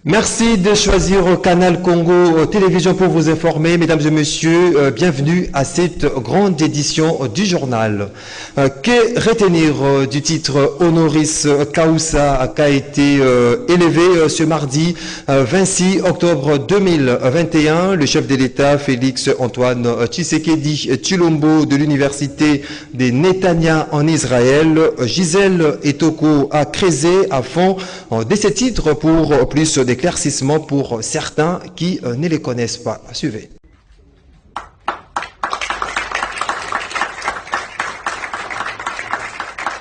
Merci de choisir Canal Congo Télévision pour vous informer. Mesdames et messieurs, bienvenue à cette grande édition du journal. Que retenir du titre Honoris Causa qui a été élevé ce mardi 26 octobre 2021. Le chef de l'État, Félix Antoine Tshisekedi Tshilombo de l'Université des Netanya en Israël, Gisèle Etoko a créé à fond de ces titres pour plus d'éclaircissement pour certains qui ne les connaissent pas. Suivez.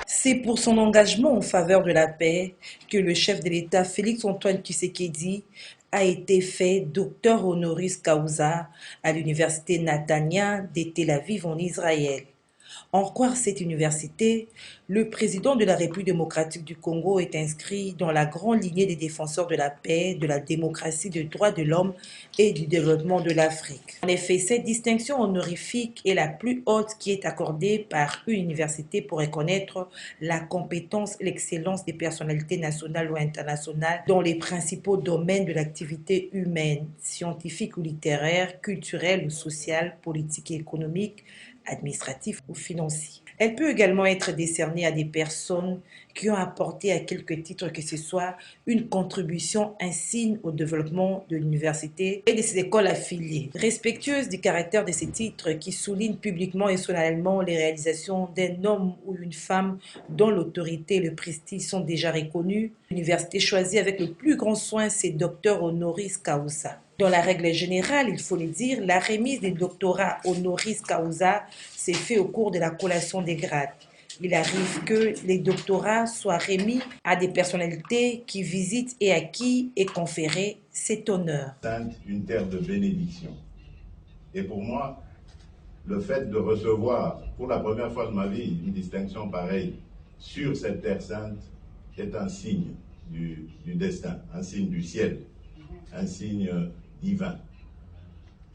C'est pour son engagement en faveur de la paix que le chef de l'État Félix Antoine Tshisekedi a été fait docteur honoris causa à l'université Netanya de Tel Aviv en Israël. En croire cette université, le président de la République démocratique du Congo est inscrit dans la grande lignée des défenseurs de la paix, de la démocratie, des droits de l'homme et du développement de l'Afrique. En effet, cette distinction honorifique est la plus haute qui est accordée par une université pour reconnaître la compétence et l'excellence des personnalités nationales ou internationales dans les principaux domaines de l'activité humaine, scientifique ou littéraire, culturelle ou sociale, politique et économique, administratif ou financier. Elle peut également être décernée à des personnes qui ont apporté à quelque titre que ce soit une contribution insigne au développement de l'université et de ses écoles affiliées. Respectueuse du caractère de ces titres qui soulignent publiquement et solennellement les réalisations d'un homme ou une femme dont l'autorité et le prestige sont déjà reconnus, l'université choisit avec le plus grand soin ses docteurs honoris causa. Dans la règle générale, il faut le dire, la remise des doctorats honoris causa s'est faite au cours de la collation des grades. Il arrive que les doctorats soient remis à des personnalités qui visitent et à qui est conféré cet honneur. Sainte, une terre de bénédiction. Et pour moi, le fait de recevoir pour la première fois de ma vie une distinction pareille sur cette terre sainte est un signe du destin, un signe du ciel, un signe divin,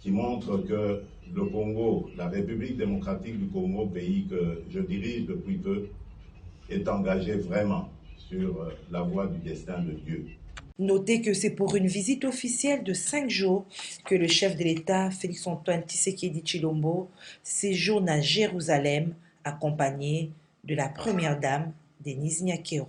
qui montre que le Congo, la République démocratique du Congo, pays que je dirige depuis peu, est engagé vraiment sur la voie du destin de Dieu. Notez que c'est pour une visite officielle de 5 jours que le chef de l'État, Félix Antoine Tshisekedi Tshilombo, séjourne à Jérusalem, accompagné de la première dame, Denise Nyakero.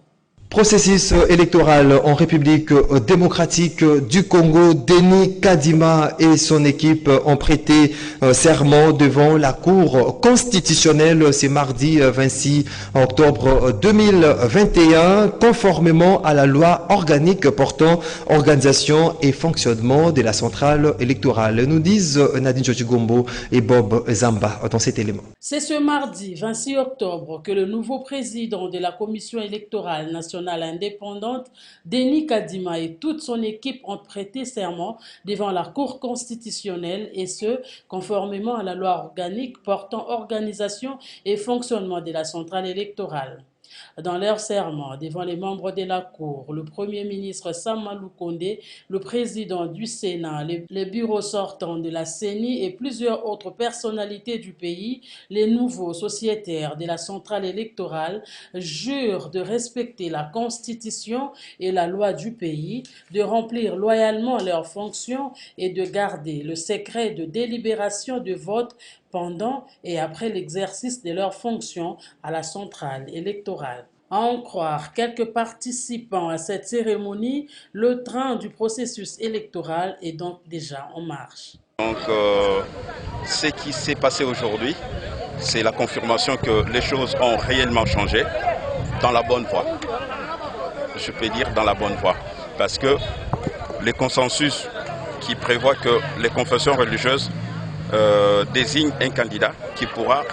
Processus électoral en République démocratique du Congo, Denis Kadima et son équipe ont prêté serment devant la Cour constitutionnelle ce mardi 26 octobre 2021, conformément à la loi organique portant organisation et fonctionnement de la centrale électorale. Nous disent Nadine Jochigombo et Bob Zamba dans cet élément. C'est ce mardi 26 octobre que le nouveau président de la Commission électorale nationale indépendante, Denis Kadima et toute son équipe ont prêté serment devant la Cour constitutionnelle et ce, conformément à la loi organique portant organisation et fonctionnement de la centrale électorale. Dans leur serment, devant les membres de la Cour, le Premier ministre Samalou Kondé, le président du Sénat, les bureaux sortants de la CENI et plusieurs autres personnalités du pays, les nouveaux sociétaires de la centrale électorale jurent de respecter la Constitution et la loi du pays, de remplir loyalement leurs fonctions et de garder le secret de délibération de vote pendant et après l'exercice de leurs fonctions à la centrale électorale. À en croire quelques participants à cette cérémonie, le train du processus électoral est donc déjà en marche. Donc, ce qui s'est passé aujourd'hui, c'est la confirmation que les choses ont réellement changé dans la bonne voie. Je peux dire dans la bonne voie, parce que les consensus qui prévoient que les confessions religieuses désigne un candidat qui pourra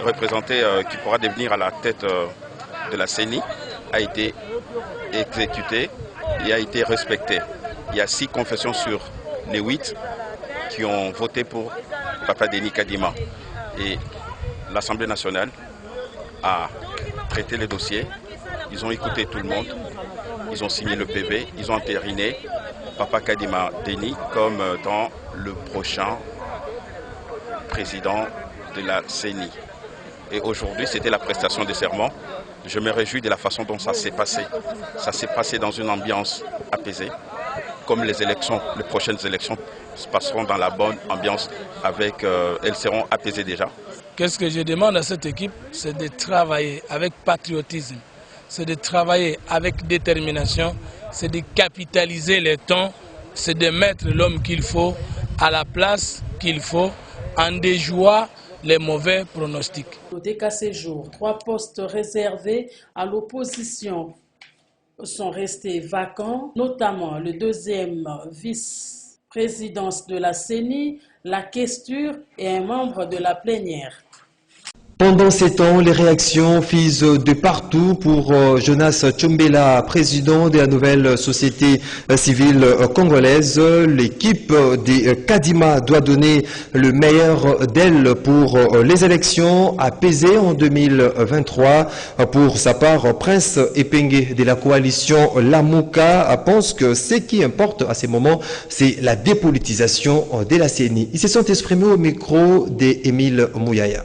représenter, qui pourra devenir à la tête de la CENI, a été exécuté et a été respecté. Il y a 6 confessions sur les 8 qui ont voté pour Papa Denis Kadima. Et l'Assemblée nationale a traité les dossiers, ils ont écouté tout le monde, ils ont signé le PV, ils ont entériné Papa Kadima Denis comme dans le prochain président de la CENI. Et aujourd'hui, c'était la prestation des serments. Je me réjouis de la façon dont ça s'est passé. Ça s'est passé dans une ambiance apaisée, comme les prochaines élections se passeront dans la bonne ambiance, elles seront apaisées déjà. Qu'est-ce que je demande à cette équipe? C'est de travailler avec patriotisme, c'est de travailler avec détermination, c'est de capitaliser les temps, c'est de mettre l'homme qu'il faut à la place qu'il faut, en déjouant les mauvais pronostics. Au décaissé jour, 3 postes réservés à l'opposition sont restés vacants, notamment le 2e vice-présidence de la CENI, la questure et un membre de la plénière. Pendant ces temps, les réactions fusent de partout pour Jonas Tchombela, président de la nouvelle société civile congolaise. L'équipe des Kadima doit donner le meilleur d'elle pour les élections apaisées en 2023. Pour sa part, Prince Epenge de la coalition Lamuka pense que ce qui importe à ces moments, c'est la dépolitisation de la CENI. Ils se sont exprimés au micro d'Émile Mouyaya.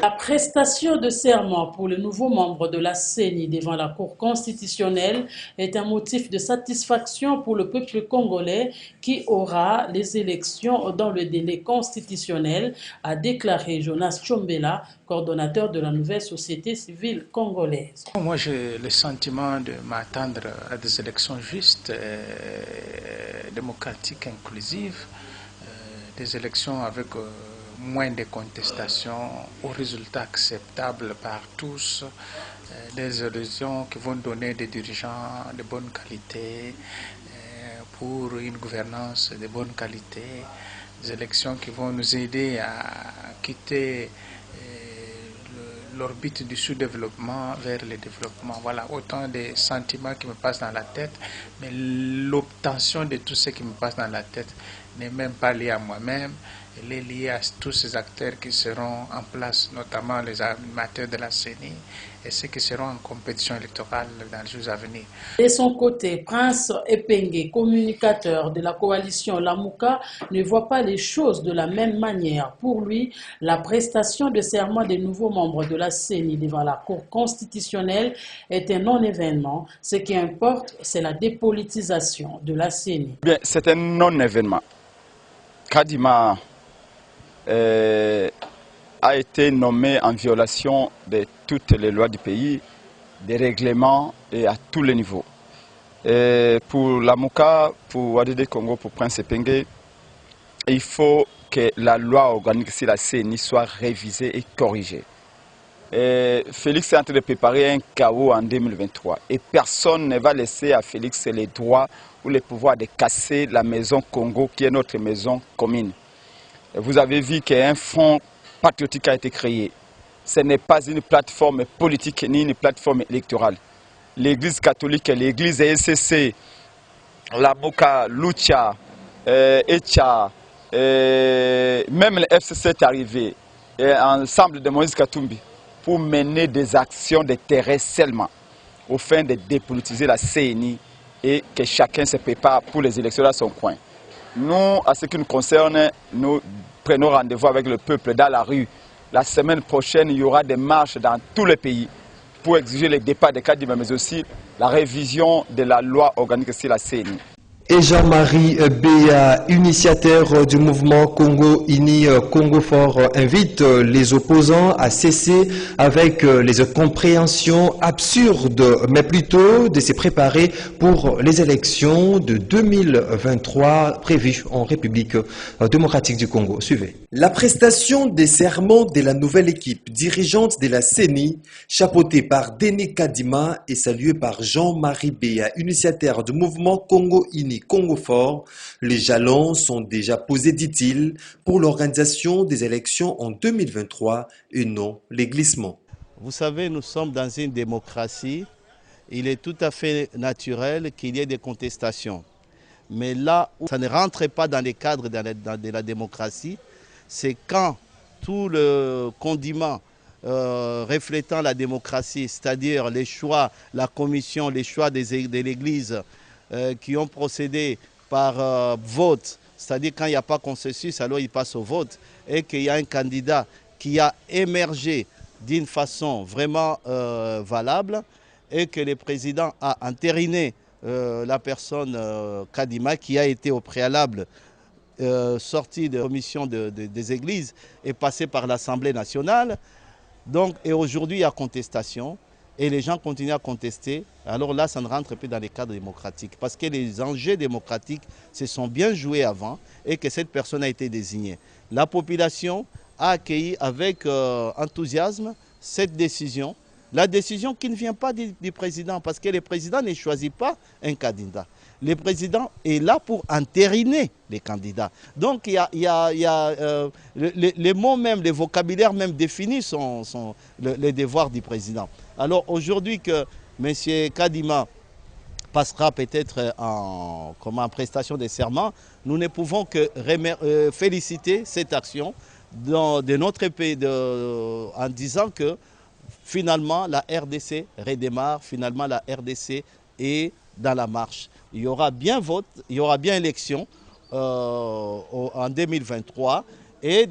La prestation de serment pour le nouveau membre de la CENI devant la Cour constitutionnelle est un motif de satisfaction pour le peuple congolais qui aura les élections dans le délai constitutionnel, a déclaré Jonas Tchombela, coordonnateur de la nouvelle société civile congolaise. Moi, j'ai le sentiment de m'attendre à des élections justes, démocratiques, inclusives, des élections avec moins de contestations, aux résultats acceptables par tous, des élections qui vont donner des dirigeants de bonne qualité, pour une gouvernance de bonne qualité, des élections qui vont nous aider à quitter l'orbite du sous-développement vers le développement. Voilà, autant de sentiments qui me passent dans la tête, mais l'obtention de tout ce qui me passe dans la tête n'est même pas liée à moi-même, elle est liée à tous ces acteurs qui seront en place, notamment les animateurs de la CENI et ceux qui seront en compétition électorale dans les jours à venir. De son côté, Prince Epenge, communicateur de la coalition Lamuka, ne voit pas les choses de la même manière. Pour lui, la prestation de serment des nouveaux membres de la CENI devant la Cour constitutionnelle est un non-événement. Ce qui importe, c'est la dépolitisation de la CENI. Bien, c'est un non-événement. Kadima a été nommé en violation de toutes les lois du pays, des règlements et à tous les niveaux. Et pour Lamuka, pour ADD Congo, pour Prince Epenge, il faut que la loi organique sur la CENI soit révisée et corrigée. Et Félix est en train de préparer un chaos en 2023 et personne ne va laisser à Félix les droits ou le pouvoir de casser la maison Congo qui est notre maison commune. Et vous avez vu qu'un front patriotique a été créé. Ce n'est pas une plateforme politique ni une plateforme électorale. L'église catholique, l'église ECC, Lamuka, Lucha, Echa, même le FCC est arrivé, ensemble de Moïse Katumbi, pour mener des actions de terrain seulement, au fin de dépolitiser la CENI et que chacun se prépare pour les élections à son coin. Nous, à ce qui nous concerne, nous prenons rendez-vous avec le peuple dans la rue. La semaine prochaine, il y aura des marches dans tous les pays pour exiger le départ de Kadima, mais aussi la révision de la loi organique sur la CENI. Et Jean-Marie Béa, initiateur du mouvement Congo-Uni Congo Fort, invite les opposants à cesser avec les incompréhensions absurdes, mais plutôt de se préparer pour les élections de 2023 prévues en République démocratique du Congo. Suivez. La prestation des serments de la nouvelle équipe dirigeante de la CENI, chapeautée par Denis Kadima et saluée par Jean-Marie Béa, initiateur du mouvement Congo-Uni Congo Fort, les jalons sont déjà posés, dit-il, pour l'organisation des élections en 2023 et non les glissements. Vous savez, nous sommes dans une démocratie. Il est tout à fait naturel qu'il y ait des contestations. Mais là où ça ne rentre pas dans les cadres de la démocratie, c'est quand tout le condiment reflétant la démocratie, c'est-à-dire les choix, la commission, les choix de l'Église, qui ont procédé par vote c'est-à-dire quand il n'y a pas consensus, alors il passe au vote, et qu'il y a un candidat qui a émergé d'une façon vraiment valable, et que le président a entériné la personne Kadima, qui a été au préalable sortie de la commission des églises et passée par l'Assemblée nationale. Donc, et aujourd'hui, il y a contestation et les gens continuent à contester. Alors là, ça ne rentre plus dans les cadres démocratiques parce que les enjeux démocratiques se sont bien joués avant et que cette personne a été désignée. La population a accueilli avec enthousiasme cette décision. La décision qui ne vient pas du président parce que le président ne choisit pas un candidat. Le président est là pour entériner les candidats. Donc il y a les mots même, les vocabulaires même définis sont les devoirs du président. Alors aujourd'hui que M. Kadima passera peut-être en prestation de serment, nous ne pouvons que féliciter cette action de notre pays en disant que finalement la RDC redémarre, finalement la RDC est dans la marche. Il y aura bien vote, il y aura bien élection en 2023 et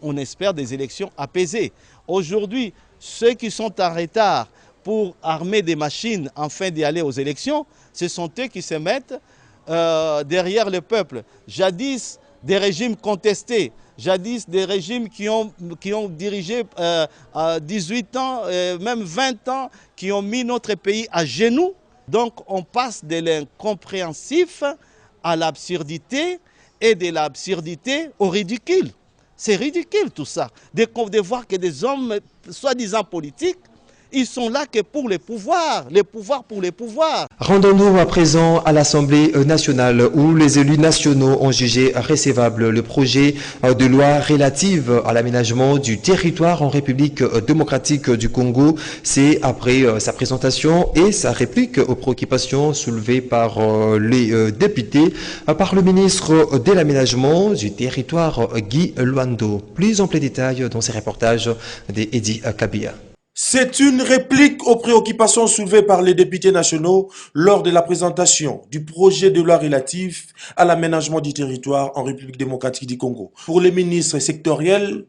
on espère des élections apaisées. Aujourd'hui, ceux qui sont en retard pour armer des machines afin d'y aller aux élections, ce sont eux qui se mettent derrière le peuple. Jadis, des régimes contestés, jadis des régimes qui ont dirigé à 18 ans, même 20 ans, qui ont mis notre pays à genoux. Donc on passe de l'incompréhensif à l'absurdité et de l'absurdité au ridicule. C'est ridicule tout ça, de voir que des hommes soi-disant politiques, ils sont là que pour les pouvoirs pour les pouvoirs. Rendons-nous à présent à l'Assemblée nationale où les élus nationaux ont jugé recevable le projet de loi relative à l'aménagement du territoire en République démocratique du Congo. C'est après sa présentation et sa réplique aux préoccupations soulevées par les députés par le ministre de l'aménagement du territoire Guy Luando. Plus ample détail dans ces reportages d'Edi Kabia. C'est une réplique aux préoccupations soulevées par les députés nationaux lors de la présentation du projet de loi relatif à l'aménagement du territoire en République démocratique du Congo. Pour les ministres sectoriels,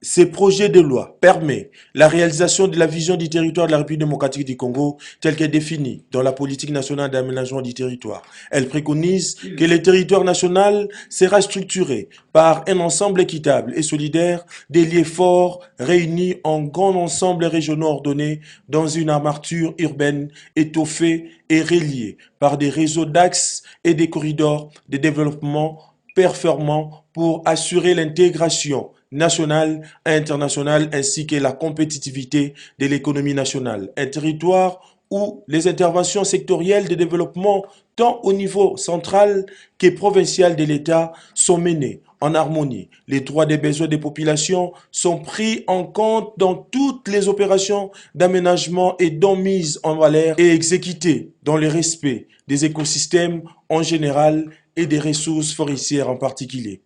ce projet de loi permet la réalisation de la vision du territoire de la République démocratique du Congo telle qu'elle est définie dans la politique nationale d'aménagement du territoire. Elle préconise que le territoire national sera structuré par un ensemble équitable et solidaire des liens forts réunis en grands ensembles régionaux ordonnés dans une armature urbaine étoffée et reliée par des réseaux d'axes et des corridors de développement performants pour assurer l'intégration nationale et internationale ainsi que la compétitivité de l'économie nationale. Un territoire où les interventions sectorielles de développement tant au niveau central que provincial de l'État sont menées en harmonie. Les droits des besoins des populations sont pris en compte dans toutes les opérations d'aménagement et d'mise en valeur et exécutées dans le respect des écosystèmes en général et des ressources forestières en particulier.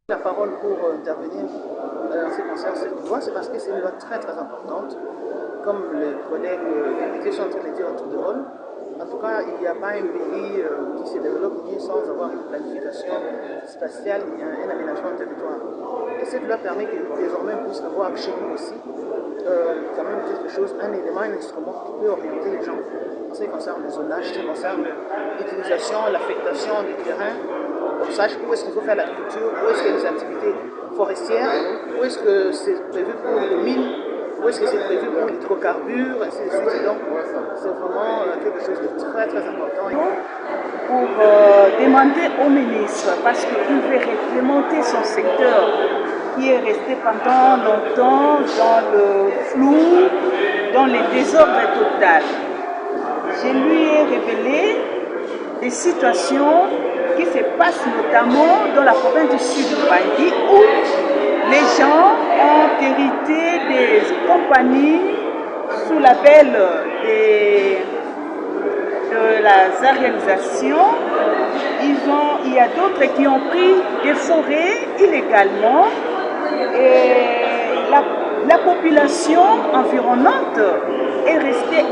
La parole pour intervenir en ce qui concerne cette loi, c'est parce que c'est une loi très importante. Comme les collègues députés sont en train de dire autour de rôle, en tout cas, il n'y a pas un pays qui se développe bien sans avoir une planification spatiale et un aménagement de territoire. Et cette loi permet que désormais on puisse avoir chez nous aussi quand même quelque chose, un élément, un instrument qui peut orienter les gens en ce qui concerne le zonage, en ce qui concerne l'utilisation, l'affectation du terrain. On sache où est-ce qu'il faut faire l'agriculture, où est-ce qu'il y a des activités forestières, où est-ce que c'est prévu pour les mines, où est-ce que c'est prévu pour l'hydrocarbure, ainsi de suite. Donc, c'est vraiment quelque chose de très important. Pour demander au ministre, parce qu'il veut réglementer son secteur, qui est resté pendant longtemps dans le flou, dans le désordre total. Je lui ai révélé des situations qui se passent notamment dans la province du sud du Bangui où les gens ont hérité des compagnies sous label de la réalisation. Il y a d'autres qui ont pris des forêts illégalement et la population environnante est restée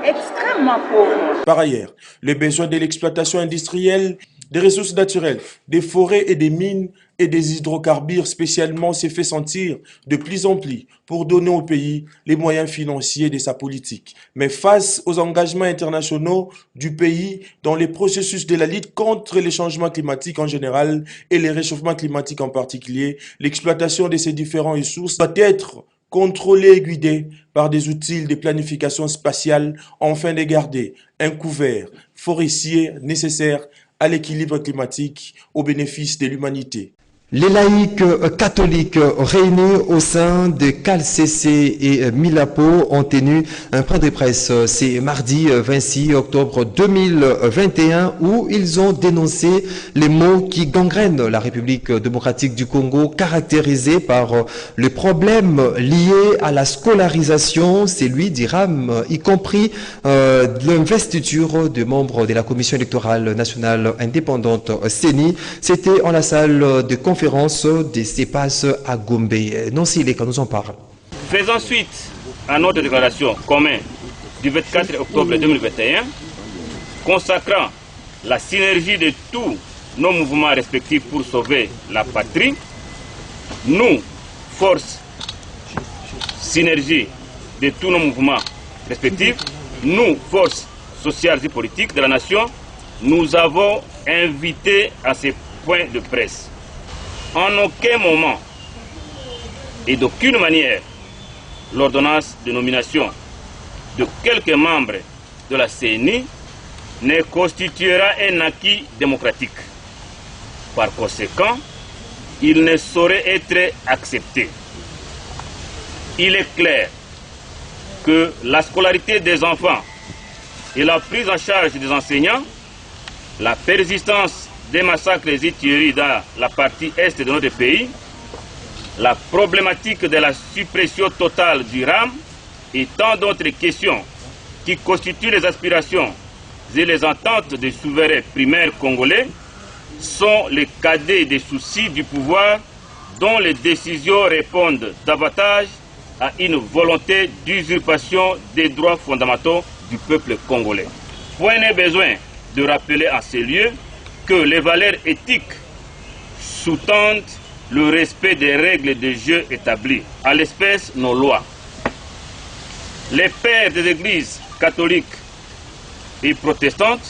extrêmement pauvre. Par ailleurs, les besoins de l'exploitation industrielle des ressources naturelles, des forêts et des mines et des hydrocarbures spécialement s'est fait sentir de plus en plus pour donner au pays les moyens financiers de sa politique. Mais face aux engagements internationaux du pays dans les processus de la lutte contre les changements climatiques en général et les réchauffements climatiques en particulier, l'exploitation de ces différentes ressources doit être contrôlée et guidée par des outils de planification spatiale afin de garder un couvert forestier nécessaire à l'équilibre climatique au bénéfice de l'humanité. Les laïcs catholiques réunis au sein de CalCC et Milapo ont tenu un point de presse ce mardi 26 octobre 2021 où ils ont dénoncé les maux qui gangrènent la République démocratique du Congo, caractérisés par les problèmes liés à la scolarisation, celui d'IRAM, y compris l'investiture de membres de la Commission électorale nationale indépendante CENI. C'était en la salle de conférence des CEPAS à Gombe. Nancy Leka nous en parle. Faisant suite à notre déclaration commune du 24 octobre 2021, consacrant la synergie de tous nos mouvements respectifs pour sauver la patrie, nous, force synergie de tous nos mouvements respectifs, nous, forces sociales et politiques de la nation, nous avons invité à ces points de presse. En aucun moment et d'aucune manière, l'ordonnance de nomination de quelques membres de la CENI ne constituera un acquis démocratique. Par conséquent, il ne saurait être accepté. Il est clair que la scolarité des enfants et la prise en charge des enseignants, la persistance des massacres et tueries dans la partie est de notre pays, la problématique de la suppression totale du RAM et tant d'autres questions qui constituent les aspirations et les ententes des souverains primaires congolais sont les cadets des soucis du pouvoir dont les décisions répondent davantage à une volonté d'usurpation des droits fondamentaux du peuple congolais. Point n'est besoin de rappeler en ces lieux que les valeurs éthiques sous-tendent le respect des règles de jeu établies, à l'espèce nos lois. Les pères des églises catholiques et protestantes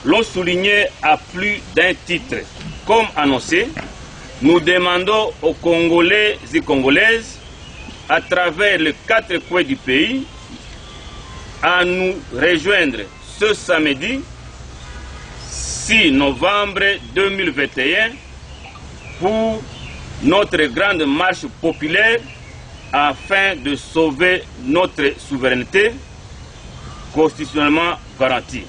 l'ont souligné à plus d'un titre. Comme annoncé, nous demandons aux Congolais et Congolaises, à travers les 4 coins du pays, à nous rejoindre ce samedi 6 novembre 2021 pour notre grande marche populaire afin de sauver notre souveraineté constitutionnellement garantie.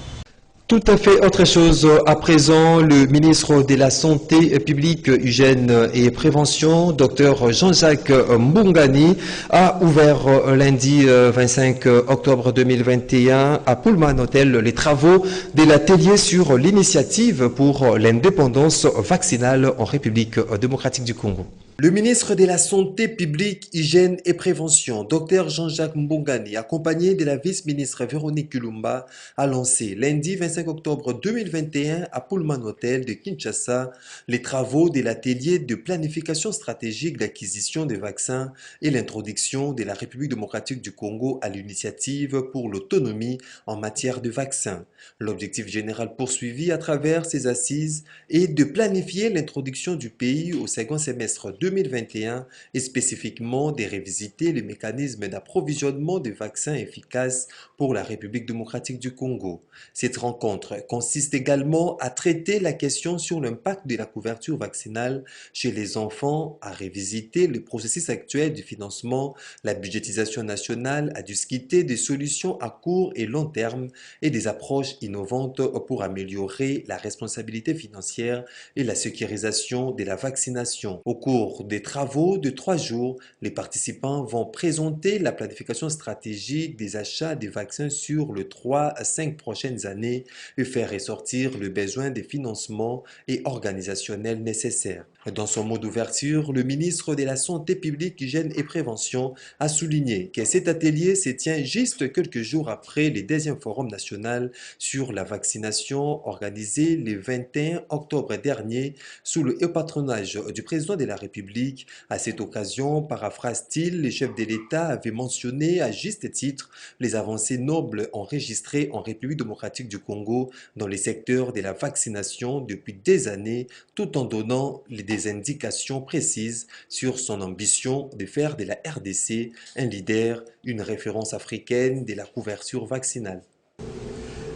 Tout à fait autre chose. À présent, le ministre de la Santé publique, Hygiène et Prévention, Dr Jean-Jacques Mbungani, a ouvert lundi 25 octobre 2021 à Pullman Hotel les travaux de l'atelier sur l'initiative pour l'indépendance vaccinale en République démocratique du Congo. Le ministre de la Santé publique, Hygiène et Prévention, Dr Jean-Jacques Mbungani, accompagné de la vice-ministre Véronique Kulumba, a lancé lundi 25 octobre 2021 à Pullman Hotel de Kinshasa les travaux de l'atelier de planification stratégique d'acquisition des vaccins et l'introduction de la République démocratique du Congo à l'initiative pour l'autonomie en matière de vaccins. L'objectif général poursuivi à travers ces assises est de planifier l'introduction du pays au second semestre 2021 et spécifiquement de revisiter le mécanisme d'approvisionnement de vaccins efficaces pour la République démocratique du Congo. Cette rencontre consiste également à traiter la question sur l'impact de la couverture vaccinale chez les enfants, à revisiter le processus actuel du financement, la budgétisation nationale, à discuter des solutions à court et long terme et des approches innovantes pour améliorer la responsabilité financière et la sécurisation de la vaccination. Au cours des travaux de 3 jours, les participants vont présenter la planification stratégique des achats des vaccins sur les 3 à 5 prochaines années et faire ressortir le besoin de financement et organisationnel nécessaire. Dans son mot d'ouverture, le ministre de la Santé publique, Hygiène et Prévention a souligné que cet atelier se tient juste quelques jours après le 2e Forum national sur la vaccination organisé le 21 octobre dernier sous le haut patronage du président de la République. À cette occasion, paraphrase-t-il, le chef de l'État avait mentionné à juste titre les avancées nobles enregistrées en République démocratique du Congo dans les secteurs de la vaccination depuis des années, tout en donnant des indications précises sur son ambition de faire de la RDC un leader, une référence africaine de la couverture vaccinale.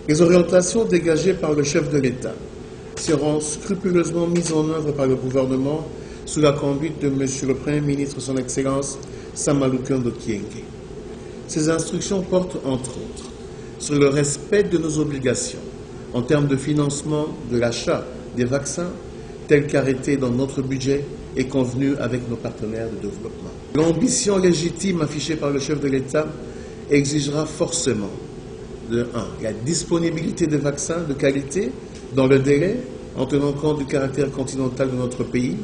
Les orientations dégagées par le chef de l'État seront scrupuleusement mises en œuvre par le gouvernement sous la conduite de M. le Premier ministre, son Excellence Samalukonde Kyenge. Ces instructions portent entre autres sur le respect de nos obligations en termes de financement de l'achat des vaccins tel qu'arrêté dans notre budget et convenu avec nos partenaires de développement. L'ambition légitime affichée par le chef de l'État exigera forcément de 1. La disponibilité de vaccins de qualité dans le délai en tenant compte du caractère continental de notre pays,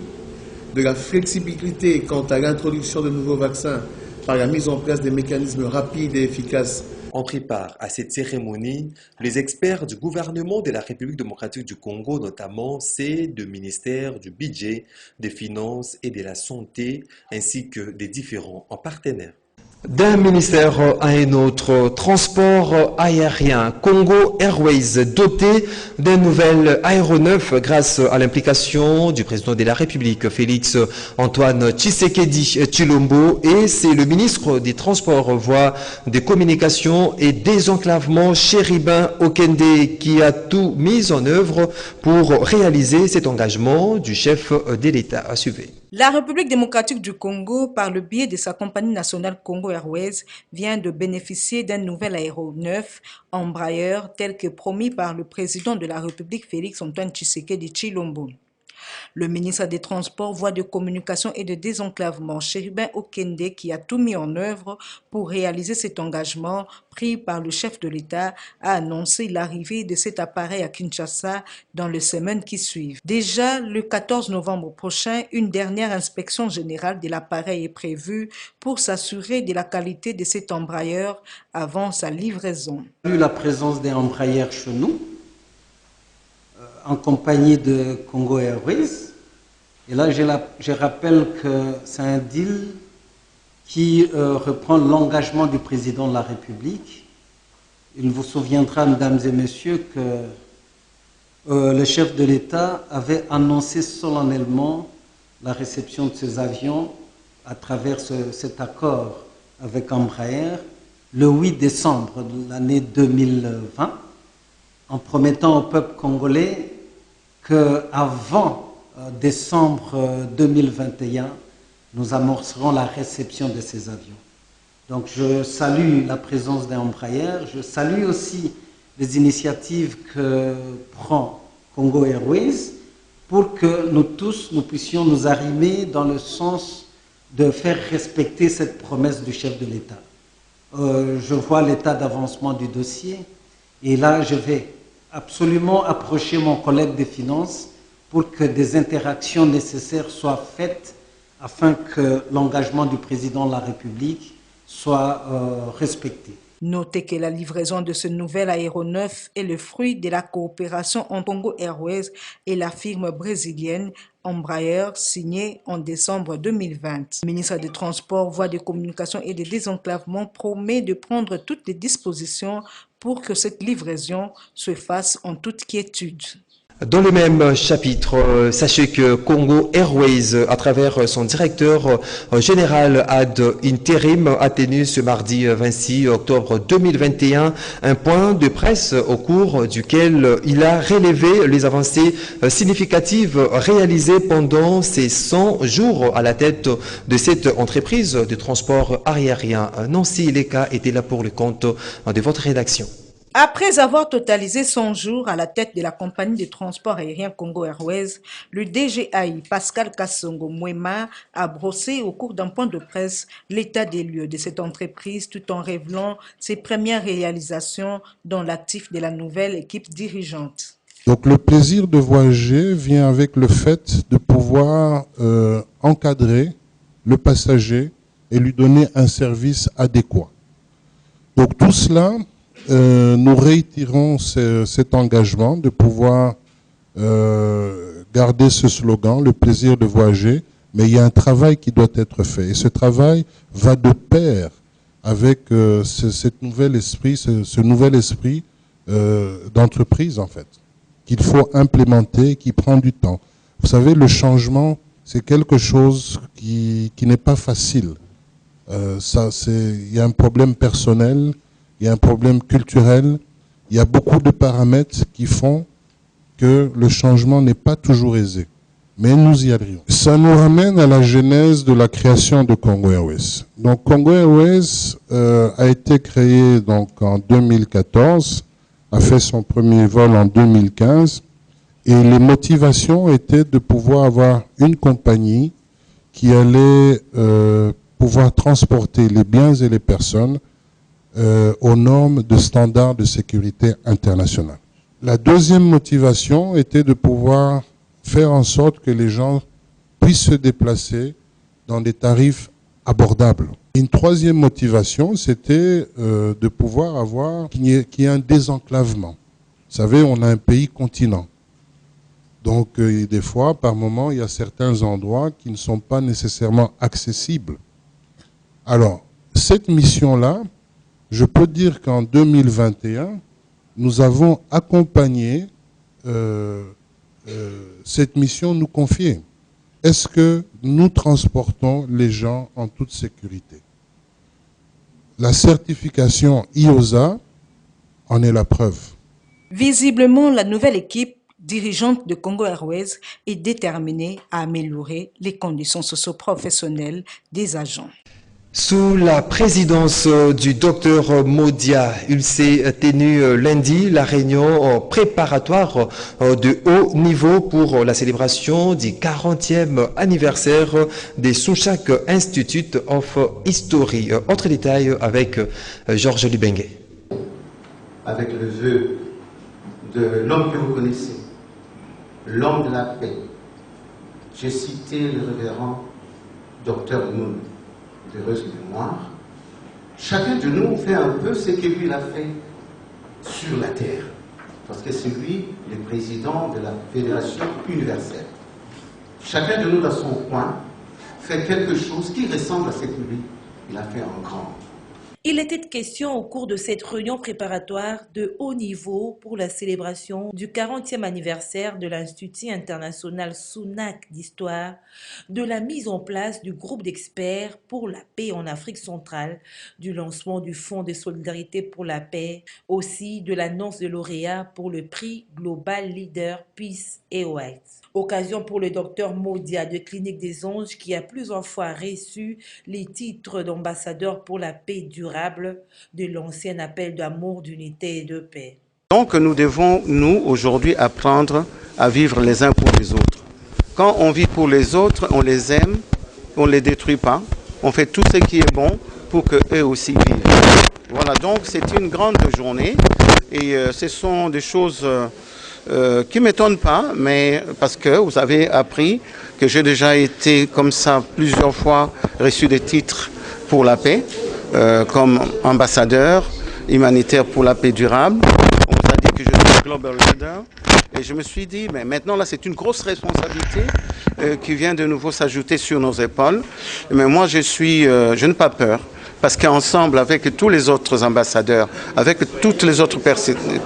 de la flexibilité quant à l'introduction de nouveaux vaccins par la mise en place des mécanismes rapides et efficaces. Ont pris part à cette cérémonie les experts du gouvernement de la République démocratique du Congo, notamment ceux du ministère du Budget, des Finances et de la Santé, ainsi que des différents partenaires. D'un ministère à un autre, transport aérien, Congo Airways doté d'un nouvel aéronef grâce à l'implication du président de la République, Félix Antoine Tshisekedi Tshilombo, et c'est le ministre des Transports, Voies, des Communications et Désenclavement, Chéribin Okende, qui a tout mis en œuvre pour réaliser cet engagement du chef de l'État. À suivre. La République démocratique du Congo, par le biais de sa compagnie nationale Congo Airways, vient de bénéficier d'un nouvel aéronef Embraer tel que promis par le président de la République Félix Antoine Tshisekedi Tshilombo. Le ministre des Transports, Voies de Communication et de Désenclavement, Chéribin Okende, qui a tout mis en œuvre pour réaliser cet engagement pris par le chef de l'État, a annoncé l'arrivée de cet appareil à Kinshasa dans les semaines qui suivent. Déjà, le 14 novembre prochain, une dernière inspection générale de l'appareil est prévue pour s'assurer de la qualité de cet Embraer avant sa livraison. La présence des Embraer chez nous, en compagnie de Congo Airways. Et là, je rappelle que c'est un deal qui reprend l'engagement du président de la République. Il vous souviendra, mesdames et messieurs, que le chef de l'État avait annoncé solennellement la réception de ces avions à travers cet accord avec Embraer le 8 décembre de l'année 2020, en promettant au peuple congolais qu'avant décembre 2021, nous amorcerons la réception de ces avions. Donc je salue la présence d'Embraer, je salue aussi les initiatives que prend Congo Airways pour que nous tous, nous puissions nous arrimer dans le sens de faire respecter cette promesse du chef de l'État. Je vois l'état d'avancement du dossier et là je vais absolument approcher mon collègue des finances pour que des interactions nécessaires soient faites afin que l'engagement du président de la République soit respecté. Notez que la livraison de ce nouvel aéronef est le fruit de la coopération entre Congo Airways et la firme brésilienne Embraer, signée en décembre 2020. Le ministre des Transports, Voies de Communication et de Désenclavement promet de prendre toutes les dispositions pour que cette livraison se fasse en toute quiétude. Dans le même chapitre, sachez que Congo Airways, à travers son directeur général ad interim, a tenu ce mardi 26 octobre 2021 un point de presse au cours duquel il a relevé les avancées significatives réalisées pendant ces 100 jours à la tête de cette entreprise de transport aérien. Nancy Leka était là pour le compte de votre rédaction. Après avoir totalisé 100 jours à la tête de la compagnie de transport aérien Congo Airways, le DGAI Pascal Kassongo Mwema a brossé au cours d'un point de presse l'état des lieux de cette entreprise tout en révélant ses premières réalisations dans l'actif de la nouvelle équipe dirigeante. Donc le plaisir de voyager vient avec le fait de pouvoir encadrer le passager et lui donner un service adéquat. Donc tout cela, nous réitérons cet engagement de pouvoir garder ce slogan, le plaisir de voyager, mais il y a un travail qui doit être fait. Et ce travail va de pair avec ce nouvel esprit d'entreprise, en fait, qu'il faut implémenter, qui prend du temps. Vous savez, le changement, c'est quelque chose qui n'est pas facile. Il y a un problème personnel, il y a un problème culturel, il y a beaucoup de paramètres qui font que le changement n'est pas toujours aisé. Mais nous y arrivons. Ça nous ramène à la genèse de la création de Congo Airways. Donc Congo Airways a été créé donc, en 2014, a fait son premier vol en 2015, et les motivations étaient de pouvoir avoir une compagnie qui allait pouvoir transporter les biens et les personnes aux normes de standards de sécurité internationale. La deuxième motivation était de pouvoir faire en sorte que les gens puissent se déplacer dans des tarifs abordables. Une troisième motivation, c'était de pouvoir avoir qu'il y ait un désenclavement. Vous savez, on a un pays continent. Donc, des fois, par moment, il y a certains endroits qui ne sont pas nécessairement accessibles. Alors, cette mission-là, je peux dire qu'en 2021, nous avons accompagné cette mission nous confiée. Est-ce que nous transportons les gens en toute sécurité? La certification IOSA en est la preuve. Visiblement, la nouvelle équipe dirigeante de Congo Airways est déterminée à améliorer les conditions socio-professionnelles des agents. Sous la présidence du docteur Modia, il s'est tenu lundi la réunion préparatoire de haut niveau pour la célébration du 40e anniversaire des Souchak Institute of History. Autre détail avec Georges Lubengue. Avec le vœu de l'homme que vous connaissez, l'homme de la paix, j'ai cité le révérend docteur Moon, d'heureuse mémoire. Chacun de nous fait un peu ce que lui a fait sur la terre, parce que c'est lui le président de la Fédération universelle. Chacun de nous dans son coin fait quelque chose qui ressemble à ce que lui il a fait en grand. Il était question au cours de cette réunion préparatoire de haut niveau pour la célébration du 40e anniversaire de l'Institut international Souchak d'histoire, de la mise en place du groupe d'experts pour la paix en Afrique centrale, du lancement du Fonds de solidarité pour la paix, aussi de l'annonce de lauréats pour le prix Global Leader Peace et White. Occasion pour le docteur Modia de Clinique des Anges qui a plusieurs fois reçu les titres d'ambassadeur pour la paix durable de l'ancien appel d'amour, d'unité et de paix. Donc nous devons, nous, aujourd'hui, apprendre à vivre les uns pour les autres. Quand on vit pour les autres, on les aime, on ne les détruit pas, on fait tout ce qui est bon pour qu'eux aussi vivent. Voilà, donc c'est une grande journée et ce sont des choses qui ne m'étonnent pas, mais parce que vous avez appris que j'ai déjà été comme ça plusieurs fois reçu des titres pour la paix, comme ambassadeur humanitaire pour la paix durable. On m'a dit que je suis Global Leader. Et je me suis dit, mais maintenant là c'est une grosse responsabilité qui vient de nouveau s'ajouter sur nos épaules. Mais moi je n'ai pas peur. Parce qu'ensemble, avec tous les autres ambassadeurs, avec toutes les autres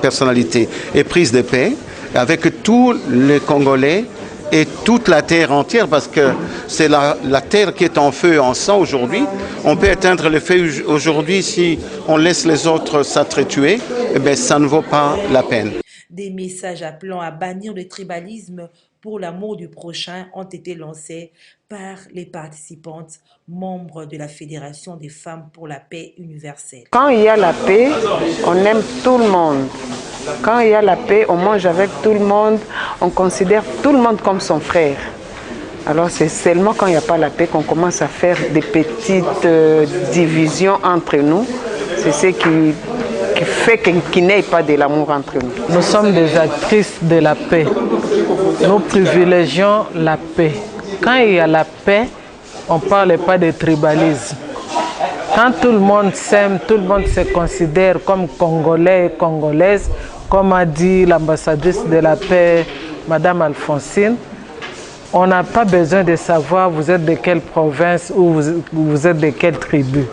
personnalités et prises de paix, avec tous les Congolais et toute la terre entière, parce que c'est la terre qui est en feu, en sang aujourd'hui. On peut éteindre le feu aujourd'hui si on laisse les autres s'entretuer, eh bien, ça ne vaut pas la peine. Des messages appelant à bannir le tribalisme pour l'amour du prochain ont été lancés par les participantes membres de la Fédération des femmes pour la paix universelle. Quand il y a la paix, on aime tout le monde. Quand il y a la paix, on mange avec tout le monde, on considère tout le monde comme son frère. Alors c'est seulement quand il n'y a pas la paix qu'on commence à faire des petites divisions entre nous. C'est ce qui qui fait qu'il n'y ait pas de l'amour entre nous. Nous sommes des actrices de la paix. Nous privilégions la paix. Quand il y a la paix, on ne parle pas de tribalisme. Quand tout le monde s'aime, tout le monde se considère comme Congolais et Congolaises, comme a dit l'ambassadrice de la paix, Madame Alphonsine, on n'a pas besoin de savoir vous êtes de quelle province ou vous êtes de quelle tribu.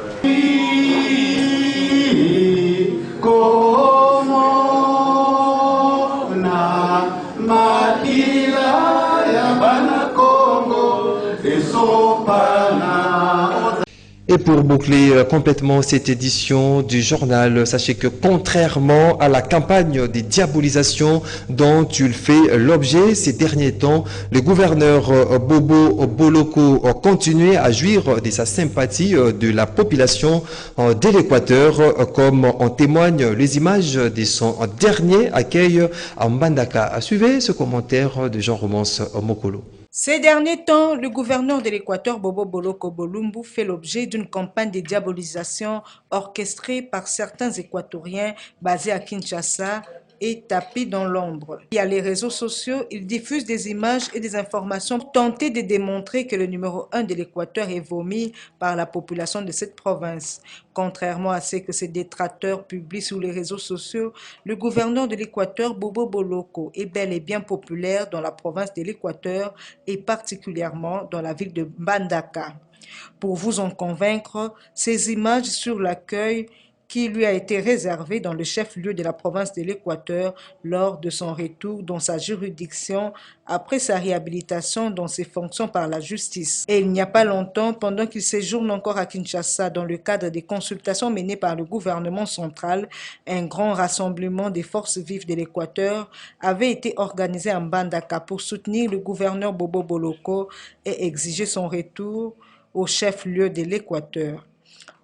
Et pour boucler complètement cette édition du journal, sachez que contrairement à la campagne des diabolisations dont il fait l'objet ces derniers temps, le gouverneur Bobo Boloko continue à jouir de sa sympathie de la population de l'Équateur, comme en témoignent les images de son dernier accueil à Mbandaka. Suivez ce commentaire de Jean-Romance Mokolo. Ces derniers temps, le gouverneur de l'Équateur, Bobo Boloko Bolumbu, fait l'objet d'une campagne de diabolisation orchestrée par certains Équatoriens basés à Kinshasa et tapis dans l'ombre. Via les réseaux sociaux, ils diffusent des images et des informations pour tenter de démontrer que le numéro 1 de l'Équateur est vomi par la population de cette province. Contrairement à ce que ces détracteurs publient sur les réseaux sociaux, le gouverneur de l'Équateur, Bobo Boloko, est bel et bien populaire dans la province de l'Équateur et particulièrement dans la ville de Mbandaka. Pour vous en convaincre, ces images sur l'accueil qui lui a été réservé dans le chef-lieu de la province de l'Équateur lors de son retour dans sa juridiction après sa réhabilitation dans ses fonctions par la justice. Et il n'y a pas longtemps, pendant qu'il séjourne encore à Kinshasa dans le cadre des consultations menées par le gouvernement central, un grand rassemblement des forces vives de l'Équateur avait été organisé en Mbandaka pour soutenir le gouverneur Bobo Boloko et exiger son retour au chef-lieu de l'Équateur.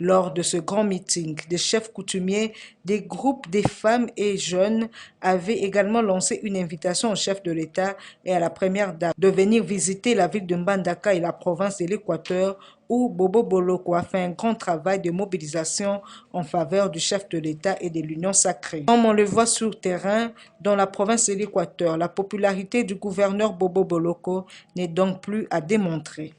Lors de ce grand meeting, des chefs coutumiers, des groupes des femmes et jeunes avaient également lancé une invitation au chef de l'État et à la première dame de venir visiter la ville de Mbandaka et la province de l'Équateur où Bobo Boloko a fait un grand travail de mobilisation en faveur du chef de l'État et de l'Union sacrée. Comme on le voit sur terrain, dans la province de l'Équateur, la popularité du gouverneur Bobo Boloko n'est donc plus à démontrer.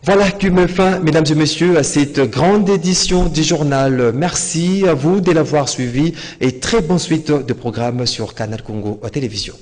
Voilà qui met fin, mesdames et messieurs, à cette grande édition du journal. Merci à vous de l'avoir suivi et très bonne suite de programmes sur Canal Congo Télévision.